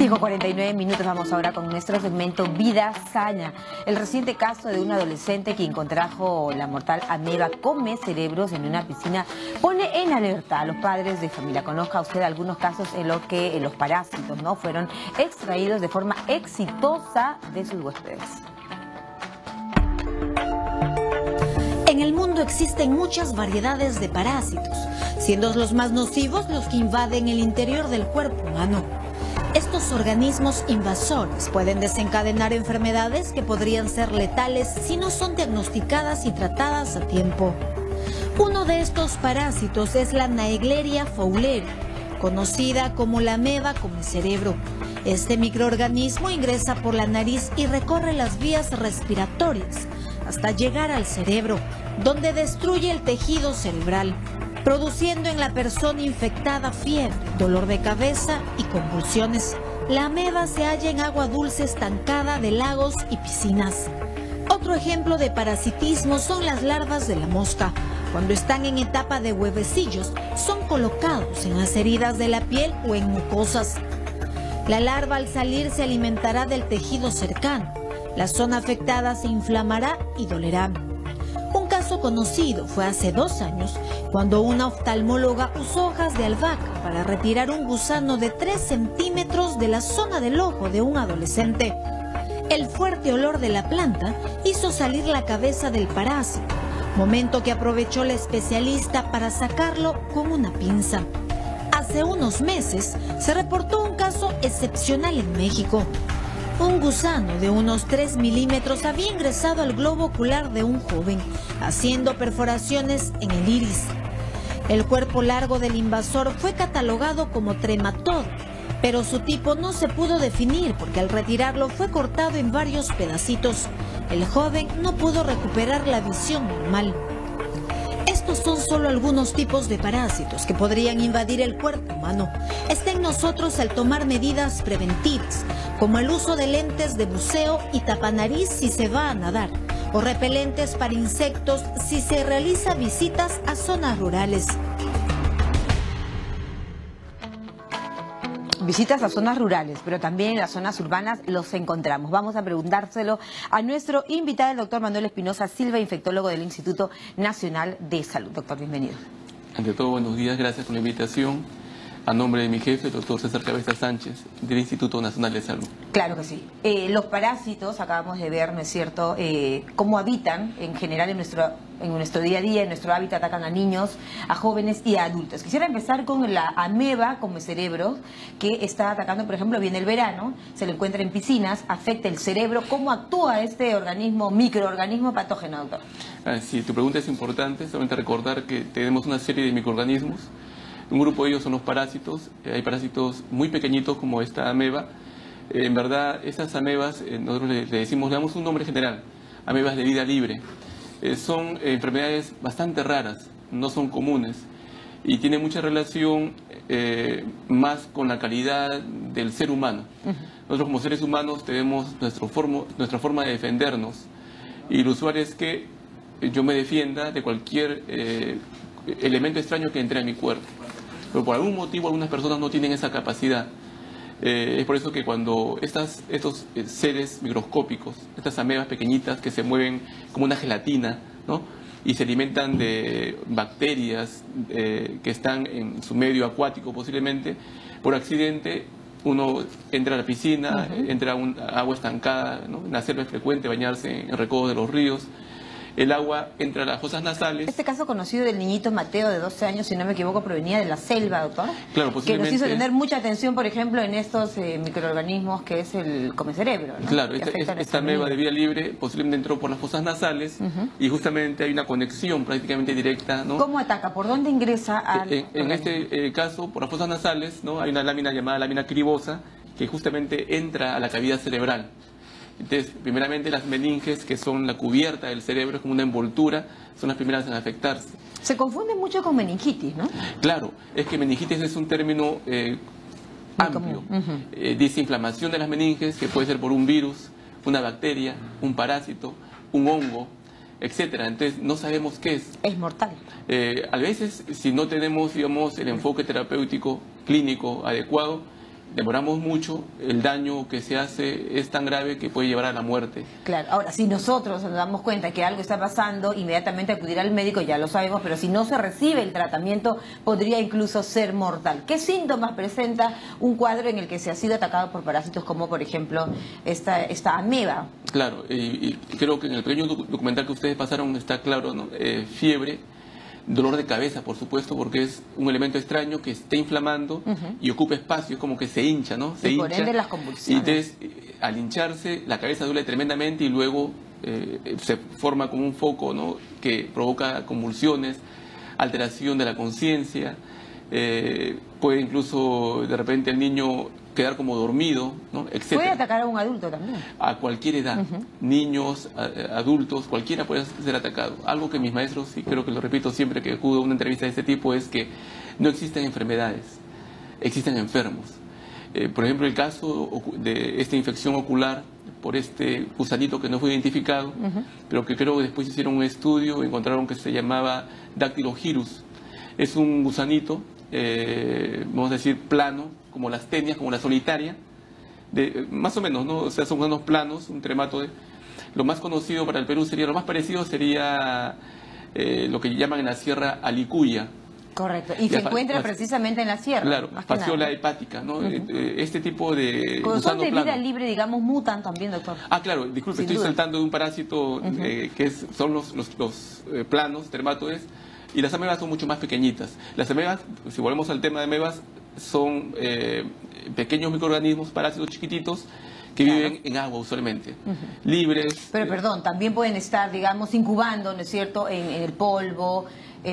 5:49, vamos ahora con nuestro segmento Vida Sana. El reciente caso de un adolescente quien contrajo la mortal ameba come cerebros en una piscina pone en alerta a los padres de familia. Conozca usted algunos casos en los que los parásitos fueron extraídos de forma exitosa de sus huéspedes. En el mundo existen muchas variedades de parásitos, siendo los más nocivos los que invaden el interior del cuerpo humano. Estos organismos invasores pueden desencadenar enfermedades que podrían ser letales si no son diagnosticadas y tratadas a tiempo. Uno de estos parásitos es la Naegleria fowleri, conocida como la ameba come cerebro. Este microorganismo ingresa por la nariz y recorre las vías respiratorias hasta llegar al cerebro, donde destruye el tejido cerebral, produciendo en la persona infectada fiebre, dolor de cabeza y convulsiones. La ameba se halla en agua dulce estancada de lagos y piscinas. Otro ejemplo de parasitismo son las larvas de la mosca. Cuando están en etapa de huevecillos, son colocados en las heridas de la piel o en mucosas. La larva al salir se alimentará del tejido cercano. La zona afectada se inflamará y dolerá. Un caso conocido fue hace 2 años, cuando una oftalmóloga usó hojas de albahaca para retirar un gusano de 3 centímetros de la zona del ojo de un adolescente. El fuerte olor de la planta hizo salir la cabeza del parásito, momento que aprovechó la especialista para sacarlo con una pinza. Hace unos meses se reportó un caso excepcional en México. Un gusano de unos 3 milímetros había ingresado al globo ocular de un joven, haciendo perforaciones en el iris. El cuerpo largo del invasor fue catalogado como trematodo, pero su tipo no se pudo definir porque al retirarlo fue cortado en varios pedacitos. El joven no pudo recuperar la visión normal. Estos son solo algunos tipos de parásitos que podrían invadir el cuerpo humano. Está en nosotros el tomar medidas preventivas, como el uso de lentes de buceo y tapanariz si se va a nadar, o repelentes para insectos si se realiza visitas a zonas rurales. Visitas a zonas rurales, pero también en las zonas urbanas los encontramos. Vamos a preguntárselo a nuestro invitado, el doctor Manuel Espinosa Silva, infectólogo del Instituto Nacional de Salud. Doctor, bienvenido. Ante todo, buenos días, gracias por la invitación. A nombre de mi jefe, el doctor César Cabeza Sánchez, del Instituto Nacional de Salud. Claro que sí. Los parásitos, acabamos de ver, ¿no es cierto?, cómo habitan en general en nuestro día a día, en nuestro hábitat, atacan a niños, a jóvenes y a adultos. Quisiera empezar con la ameba come cerebro, que está atacando, por ejemplo, viene el verano, se lo encuentra en piscinas, afecta el cerebro. ¿Cómo actúa este organismo, microorganismo patógeno, doctor? Sí, tu pregunta es importante, solamente recordar que tenemos una serie de microorganismos. Un grupo de ellos son los parásitos. Hay parásitos muy pequeñitos como esta ameba. En verdad, estas amebas, nosotros le damos un nombre general, amebas de vida libre. Son enfermedades bastante raras, no son comunes y tienen mucha relación más con la calidad del ser humano. Nosotros como seres humanos tenemos nuestra forma de defendernos y lo usual es que yo me defienda de cualquier elemento extraño que entre en mi cuerpo. Pero por algún motivo algunas personas no tienen esa capacidad. Es por eso que cuando estos seres microscópicos, estas amebas pequeñitas que se mueven como una gelatina, ¿no?, y se alimentan de bacterias que están en su medio acuático posiblemente, por accidente uno entra a la piscina, entra a agua estancada, ¿no? En la selva es frecuente bañarse en recodos de los ríos. El agua entra a las fosas nasales. Este caso conocido del niñito Mateo de 12 años, si no me equivoco, provenía de la selva, doctor. Claro, posiblemente. Que nos hizo tener mucha atención, por ejemplo, en estos microorganismos que es el come cerebro, ¿no? Claro, esta ameba de vida libre posiblemente entró por las fosas nasales y justamente hay una conexión prácticamente directa, ¿no? ¿Cómo ataca? ¿Por dónde ingresa al en este caso, por las fosas nasales, ¿no?, hay una lámina llamada lámina cribosa que justamente entra a la cavidad cerebral. Entonces, primeramente las meninges, que son la cubierta del cerebro, es como una envoltura, son las primeras en afectarse. Se confunde mucho con meningitis, ¿no? Claro, es que meningitis es un término amplio. Dice inflamación de las meninges, que puede ser por un virus, una bacteria, un parásito, un hongo, etcétera. Entonces, no sabemos qué es. Es mortal. A veces, si no tenemos, digamos, el enfoque terapéutico clínico adecuado, demoramos mucho, el daño que se hace es tan grave que puede llevar a la muerte. Claro, ahora, si nosotros nos damos cuenta que algo está pasando, inmediatamente acudir al médico, ya lo sabemos, pero si no se recibe el tratamiento, podría incluso ser mortal. ¿Qué síntomas presenta un cuadro en el que se ha sido atacado por parásitos como, por ejemplo, esta ameba? Claro, y creo que en el pequeño documental que ustedes pasaron está claro, ¿no? Fiebre, dolor de cabeza, por supuesto, porque es un elemento extraño que está inflamando y ocupa espacio, es como que se hincha, ¿no? Se hincha. Por ende las convulsiones. Y entonces, al hincharse, la cabeza duele tremendamente y luego se forma como un foco, ¿no? Que provoca convulsiones, alteración de la conciencia, puede incluso de repente el niño quedar como dormido, ¿no? Etcétera. Puede atacar a un adulto también. A cualquier edad, niños, adultos, cualquiera puede ser atacado. Algo que mis maestros, y creo que lo repito siempre que acudo a una entrevista de este tipo, es que no existen enfermedades, existen enfermos. Por ejemplo, el caso de esta infección ocular por este gusanito que no fue identificado, pero que creo que después hicieron un estudio y encontraron que se llamaba Dactylogirus. Es un gusanito, vamos a decir, plano, como las tenias, como la solitaria, más o menos, ¿no? O sea, son unos planos, un trematoide. Lo más conocido para el Perú sería, lo más parecido sería lo que llaman en la sierra alicuya. Correcto, y se encuentra precisamente en la sierra. Claro, fasciola hepática, ¿no? Este tipo de cuando son de vida plano. Libre, digamos, mutan también, doctor. Ah, claro, disculpe, estoy saltando de un parásito que son los planos, dermatoides, y las amebas son mucho más pequeñitas. Las amebas, si volvemos al tema de amebas, son pequeños microorganismos, parásitos chiquititos, que viven en agua usualmente, libres. Pero perdón, también pueden estar, digamos, incubando, ¿no es cierto?, en el polvo,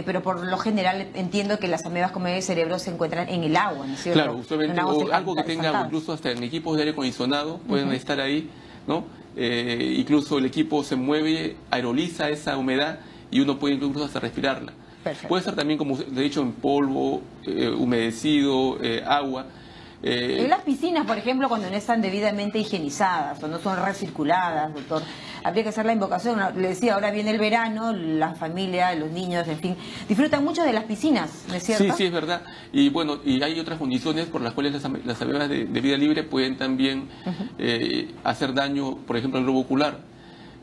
pero por lo general entiendo que las amebas como el cerebro se encuentran en el agua, ¿no es cierto? Claro, usualmente, o algo que tenga agua, incluso hasta en equipos de aire acondicionado pueden estar ahí, ¿no? Incluso el equipo se mueve, aeroliza esa humedad y uno puede incluso hasta respirarla. Perfecto. Puede estar también, como he dicho, en polvo, humedecido, agua. En las piscinas, por ejemplo, cuando no están debidamente higienizadas o no son recirculadas, doctor, habría que hacer la invocación. Le decía, ahora viene el verano, la familia, los niños, en fin, disfrutan mucho de las piscinas, ¿no es cierto? Sí, sí, es verdad. Y bueno, y hay otras condiciones por las cuales las amebas de vida libre pueden también hacer daño, por ejemplo, al globo ocular.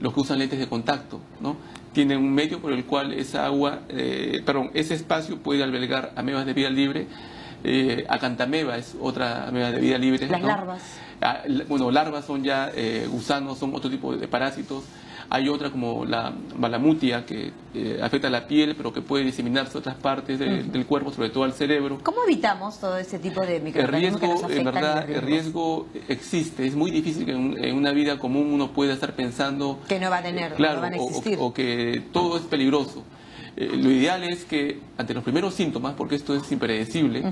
Los que usan lentes de contacto, ¿no? Tienen un medio por el cual esa agua, ese espacio puede albergar amebas de vida libre. Acantameba es otra ameba de vida libre. Las ¿no? larvas. Bueno, larvas son ya gusanos, son otro tipo de parásitos. Hay otra como la Malamutia que afecta a la piel, pero que puede diseminarse a otras partes del cuerpo, sobre todo al cerebro. ¿Cómo evitamos todo este tipo de microorganismos que nos afectan? En verdad, el riesgo existe. Es muy difícil que en una vida común uno pueda estar pensando que no va a tener, claro, no van a existir. O que todo es peligroso. Lo ideal es que ante los primeros síntomas, porque esto es impredecible,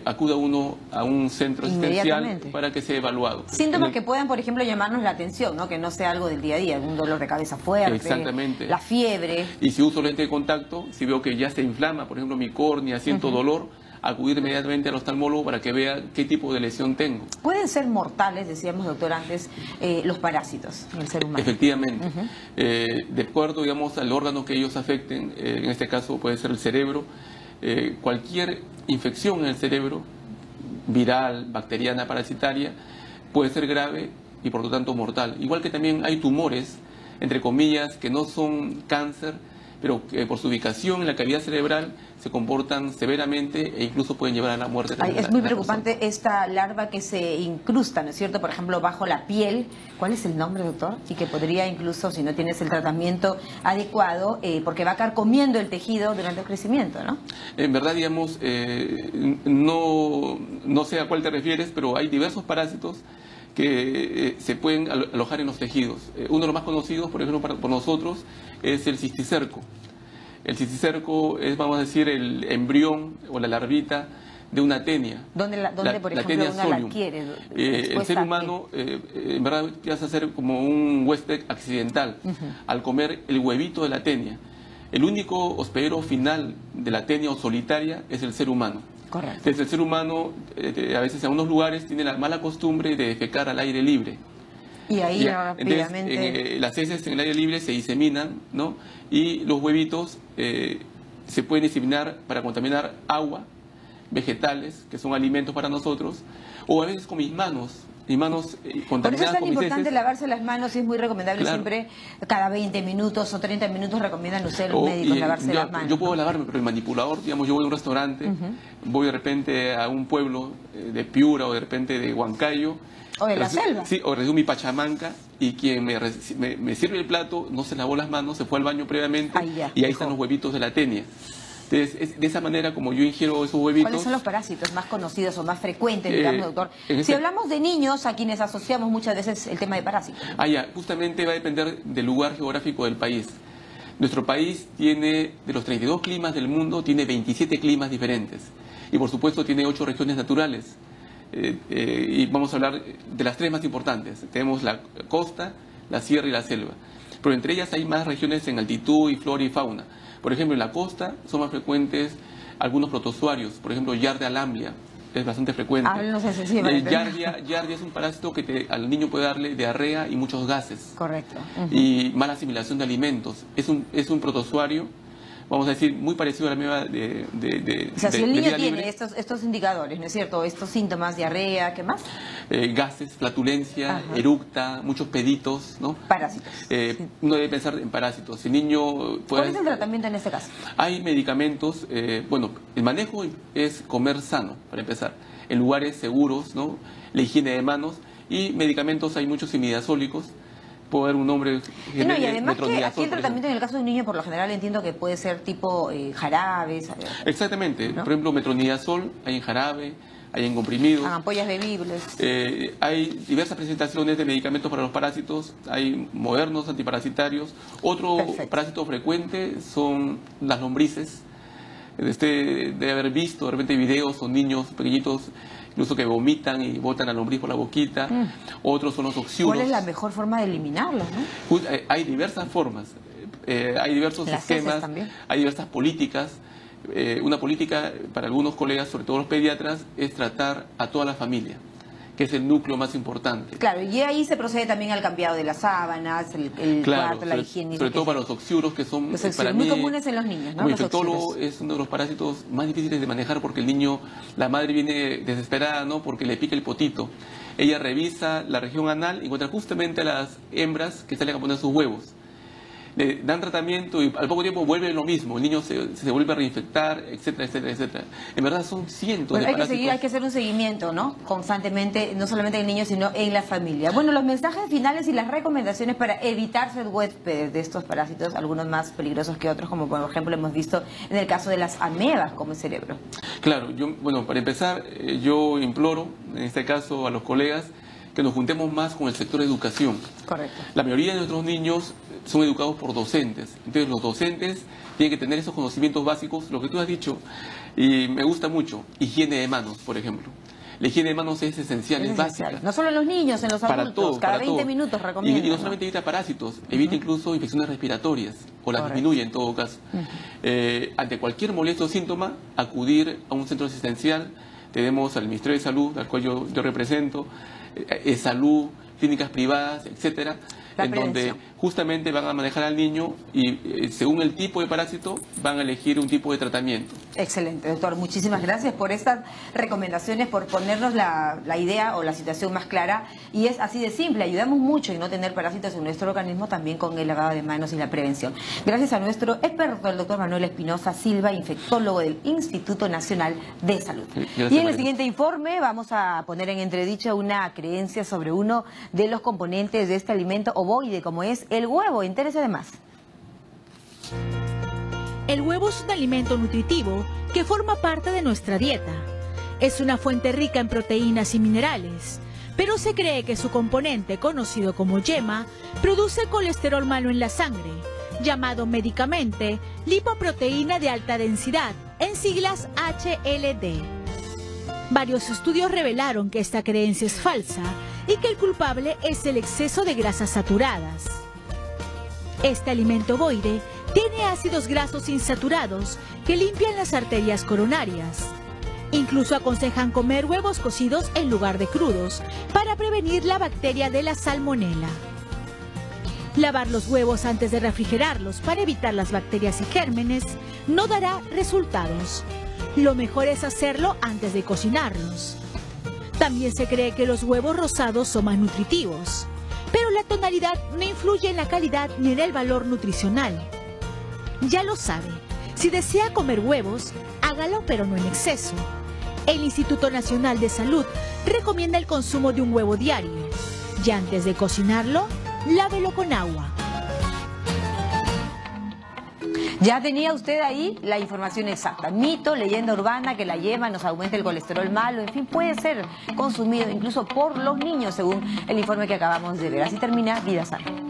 acuda uno a un centro asistencial para que sea evaluado. Síntomas que puedan, por ejemplo, llamarnos la atención, ¿no? Que no sea algo del día a día, un dolor de cabeza fuerte, exactamente, la fiebre. Y si uso lente de contacto, si veo que ya se inflama, por ejemplo, mi córnea, siento dolor, acudir inmediatamente al oftalmólogo para que vea qué tipo de lesión tengo. ¿Pueden ser mortales, decíamos, doctor, antes, los parásitos en el ser humano? Efectivamente. De acuerdo, digamos, al órgano que ellos afecten, en este caso puede ser el cerebro, cualquier infección en el cerebro, viral, bacteriana, parasitaria, puede ser grave y por lo tanto mortal. Igual que también hay tumores, entre comillas, que no son cáncer, pero que por su ubicación en la cavidad cerebral se comportan severamente e incluso pueden llevar a la muerte. Es muy preocupante esta larva que se incrusta, ¿no es cierto?, por ejemplo, bajo la piel. ¿Cuál es el nombre, doctor? Y que podría incluso, si no tienes el tratamiento adecuado, porque va a carcomiendo el tejido durante el crecimiento, ¿no? En verdad, digamos, no sé a cuál te refieres, pero hay diversos parásitos que se pueden alojar en los tejidos. Uno de los más conocidos, por ejemplo, por nosotros, es el cisticerco. El cisticerco es, vamos a decir, el embrión o la larvita de una tenia. ¿Dónde por ejemplo, uno la adquiere? El ser humano, en verdad, empieza a ser como un huésped accidental al comer el huevito de la tenia. El único hospedero final de la tenia o solitaria es el ser humano. Correcto. Entonces, el ser humano, a veces en unos lugares, tiene la mala costumbre de defecar al aire libre. Y ahí rápidamente... Entonces, las heces en el aire libre se diseminan, ¿no? Y los huevitos se pueden diseminar para contaminar agua, vegetales, que son alimentos para nosotros, O a veces con mis manos Por eso contaminadas es tan con mis importante heces. lavarse las manos y es muy recomendable siempre, cada 20 minutos o 30 minutos recomiendan ustedes los médicos lavarse las manos. Yo puedo lavarme, pero el manipulador, digamos, yo voy a un restaurante, voy de repente a un pueblo de Piura o de repente de Huancayo. O de la selva. Sí, o recibo mi pachamanca y quien me sirve el plato no se lavó las manos, se fue al baño previamente y ahí están los huevitos de la tenia. Entonces, es de esa manera como yo ingiero esos huevitos. ¿Cuáles son los parásitos más conocidos o más frecuentes, digamos, doctor? Si hablamos de niños, a quienes asociamos muchas veces el tema de parásitos. Justamente va a depender del lugar geográfico del país. Nuestro país tiene, de los 32 climas del mundo, tiene 27 climas diferentes. Y por supuesto tiene 8 regiones naturales. Y vamos a hablar de las 3 más importantes. Tenemos la costa, la sierra y la selva. Pero entre ellas hay más regiones en altitud y flora y fauna. Por ejemplo, en la costa son más frecuentes algunos protozoarios. Por ejemplo, Giardia lamblia es bastante frecuente. Giardia es un parásito que al niño puede darle diarrea y muchos gases. Correcto. Y mala asimilación de alimentos. Es un protozoario, vamos a decir, muy parecido a la ameba o sea, si el niño tiene estos indicadores, ¿no es cierto? Estos síntomas, diarrea, ¿qué más? Gases, flatulencia, eructa, muchos peditos, ¿no? Parásitos. Uno debe pensar en parásitos. El niño puede... ¿Cuál es el tratamiento en este caso? Hay medicamentos, bueno, el manejo es comer sano, para empezar, en lugares seguros, ¿no? La higiene de manos y medicamentos, hay muchos imidazólicos. Puede haber un nombre y además que aquí el tratamiento en el caso de un niño por lo general entiendo que puede ser tipo jarabes. Exactamente, ¿no? Por ejemplo, metronidazol hay en jarabe, hay en comprimidos. Ampollas bebibles. Hay diversas presentaciones de medicamentos para los parásitos, hay modernos antiparasitarios. Otro parásito frecuente son las lombrices. Debe haber visto de repente videos con niños pequeñitos incluso que vomitan y botan la lombriz por la boquita. Otros son los oxiuros. ¿Cuál es la mejor forma de eliminarlos, no? Hay diversas formas, hay diversos esquemas, hay diversas políticas. Una política para algunos colegas, sobre todo los pediatras, es tratar a toda la familia, que es el núcleo más importante. Claro, y ahí se procede también al cambiado de las sábanas, el cuarto, la higiene. Sobre todo para los oxiuros, que son para muy comunes en los niños, ¿no? Como infectólogo es uno de los parásitos más difíciles de manejar porque el niño, la madre viene desesperada, ¿no? Porque le pica el potito. Ella revisa la región anal y encuentra justamente a las hembras que salen a poner sus huevos. Le dan tratamiento y al poco tiempo vuelve lo mismo, el niño se vuelve a reinfectar, etcétera, etcétera, etcétera. En verdad son cientos de parásitos. Hay que hacer un seguimiento, ¿no? Constantemente, no solamente en el niño, sino en la familia. Bueno, los mensajes finales y las recomendaciones para evitar ser huéspedes de estos parásitos, algunos más peligrosos que otros, como por ejemplo hemos visto en el caso de las amebas como el cerebro. Claro, para empezar, yo imploro, en este caso a los colegas, que nos juntemos más con el sector de educación. Correcto. La mayoría de nuestros niños son educados por docentes. Entonces los docentes tienen que tener esos conocimientos básicos, lo que tú has dicho, y me gusta mucho, higiene de manos, por ejemplo. La higiene de manos es esencial, es básica. No solo en los niños, en los adultos, cada 20 minutos recomiendo. Y no solamente evita parásitos, evita incluso infecciones respiratorias, o las disminuye en todo caso. Ante cualquier molesto síntoma, acudir a un centro asistencial. Tenemos al Ministerio de Salud, al cual yo represento, salud, clínicas privadas, etcétera, en donde justamente van a manejar al niño y según el tipo de parásito van a elegir un tipo de tratamiento. Excelente, doctor. Muchísimas gracias por estas recomendaciones, por ponernos la idea o la situación más clara. Y es así de simple, ayudamos mucho en no tener parásitos en nuestro organismo, también con el lavado de manos y la prevención. Gracias a nuestro experto, el doctor Manuel Espinosa Silva, infectólogo del Instituto Nacional de Salud. Gracias, y en el siguiente informe vamos a poner en entredicho una creencia sobre uno de los componentes de este alimento ovoide, como es el huevo. Interese de más. El huevo es un alimento nutritivo que forma parte de nuestra dieta. Es una fuente rica en proteínas y minerales, pero se cree que su componente, conocido como yema, produce colesterol malo en la sangre, llamado médicamente lipoproteína de alta densidad, en siglas HLD. Varios estudios revelaron que esta creencia es falsa y que el culpable es el exceso de grasas saturadas. Este alimento ovoide tiene ácidos grasos insaturados que limpian las arterias coronarias. Incluso aconsejan comer huevos cocidos en lugar de crudos para prevenir la bacteria de la salmonela. Lavar los huevos antes de refrigerarlos para evitar las bacterias y gérmenes no dará resultados. Lo mejor es hacerlo antes de cocinarlos. También se cree que los huevos rosados son más nutritivos, pero la tonalidad no influye en la calidad ni en el valor nutricional. Ya lo sabe, si desea comer huevos, hágalo pero no en exceso. El Instituto Nacional de Salud recomienda el consumo de un huevo diario. Y antes de cocinarlo, lávelo con agua. Ya tenía usted ahí la información exacta. Mito, leyenda urbana que la yema nos aumenta el colesterol malo, en fin, puede ser consumido incluso por los niños, según el informe que acabamos de ver. Así termina Vida Sana.